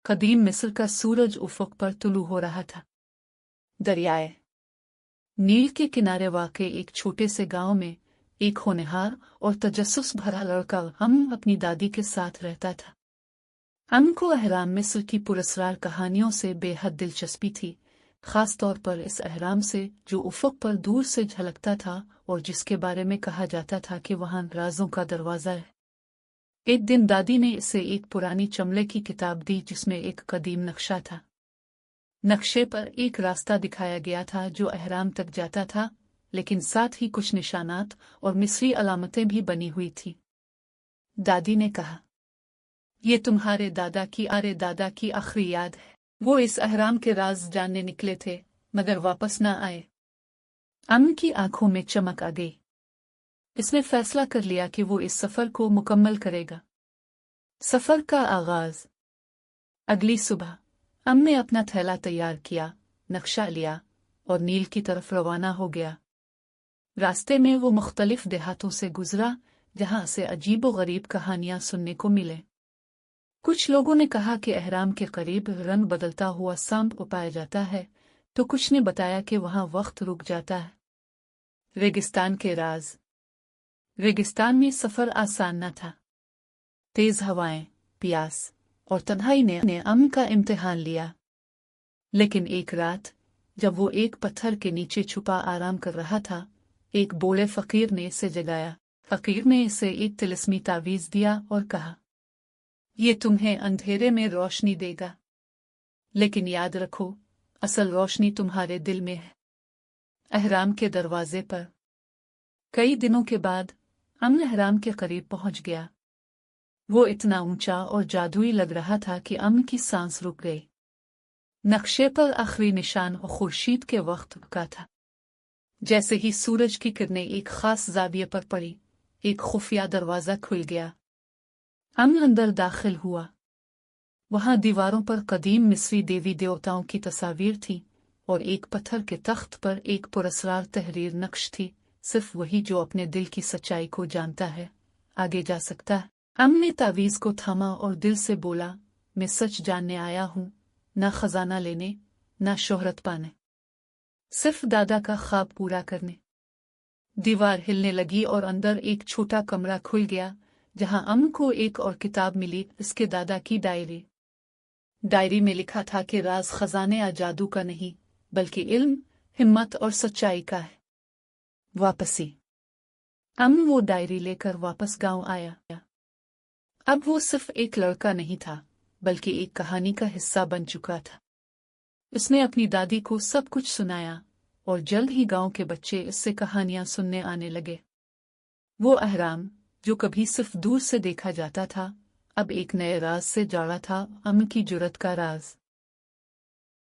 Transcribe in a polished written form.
कदीम मिस्र का सूरज उफ़क़ पर तुलू हो रहा था। दरियाए नील के किनारे वाक़े एक छोटे से गांव में एक होनहार और तजस्सुस भरा लड़का अपनी दादी के साथ रहता था। को अहराम मिस्र की पुरस्कार कहानियों से बेहद दिलचस्पी थी, खास तौर पर इस अहराम से जो उफ़क़ पर दूर से झलकता था और जिसके बारे में कहा जाता था कि वहां राज़ों का दरवाज़ा है। एक दिन दादी ने इसे एक पुरानी चमड़े की किताब दी जिसमें एक कदीम नक्शा था। नक्शे पर एक रास्ता दिखाया गया था जो अहराम तक जाता था, लेकिन साथ ही कुछ निशानात और मिस्री अलामतें भी बनी हुई थीं। दादी ने कहा, ये तुम्हारे दादा की आखिरी याद है। वो इस अहराम के राज जानने निकले थे मगर वापस न आए। की आंखों में चमक आ गई। इसने फैसला कर लिया कि वो इस सफर को मुकम्मल करेगा। सफर का आगाज। अगली सुबह ने अपना थैला तैयार किया, नक्शा लिया और नील की तरफ रवाना हो गया। रास्ते में वो मुख्तलिफ देहातों से गुजरा जहां से अजीबो-गरीब कहानियां सुनने को मिले। कुछ लोगों ने कहा कि अहराम के करीब रंग बदलता हुआ सांप पाया जाता है, तो कुछ ने बताया कि वहां वक्त रुक जाता है। रेगिस्तान के राज। रेगिस्तान में सफर आसान न था। तेज हवाएं, प्यास और तन्हाई ने का इम्तिहान लिया। लेकिन एक रात जब वो एक पत्थर के नीचे छुपा आराम कर रहा था, एक बूढ़े फकीर ने इसे जगाया। फकीर ने इसे एक तिलिस्मी तावीज़ दिया और कहा, ये तुम्हें अंधेरे में रोशनी देगा, लेकिन याद रखो असल रोशनी तुम्हारे दिल में है। अहराम के दरवाजे पर। कई दिनों के बाद अहराम के करीब पहुंच गया। वो इतना ऊंचा और जादुई लग रहा था कि की सांस रुक गई। नक्शे पर आखिरी निशान और खुर्शीद के वक्त का था। जैसे ही सूरज की किरणें एक खास जाविये पर पड़ी, एक खुफिया दरवाजा खुल गया। अंदर दाखिल हुआ। वहां दीवारों पर कदीम मिस्री देवी देवताओं की तस्वीर थी और एक पत्थर के तख्त पर एक पुरस्कार तहरीर नक्श थी। सिर्फ वही जो अपने दिल की सच्चाई को जानता है आगे जा सकता है। ने तावीज को थामा और दिल से बोला, मैं सच जानने आया हूं, ना खजाना लेने, ना शोहरत पाने, सिर्फ दादा का ख्वाब पूरा करने। दीवार हिलने लगी और अंदर एक छोटा कमरा खुल गया जहां को एक और किताब मिली, इसके दादा की डायरी। डायरी में लिखा था कि राज खजाने या जादू का नहीं बल्कि इल्म, हिम्मत और सच्चाई का है। वापसी। वो डायरी लेकर वापस गांव आया। अब वो सिर्फ एक लड़का नहीं था बल्कि एक कहानी का हिस्सा बन चुका था। उसने अपनी दादी को सब कुछ सुनाया और जल्द ही गांव के बच्चे इससे कहानियां सुनने आने लगे। वो अहराम जो कभी सिर्फ दूर से देखा जाता था, अब एक नए राज से जुड़ा था, की जुर्रत का राज।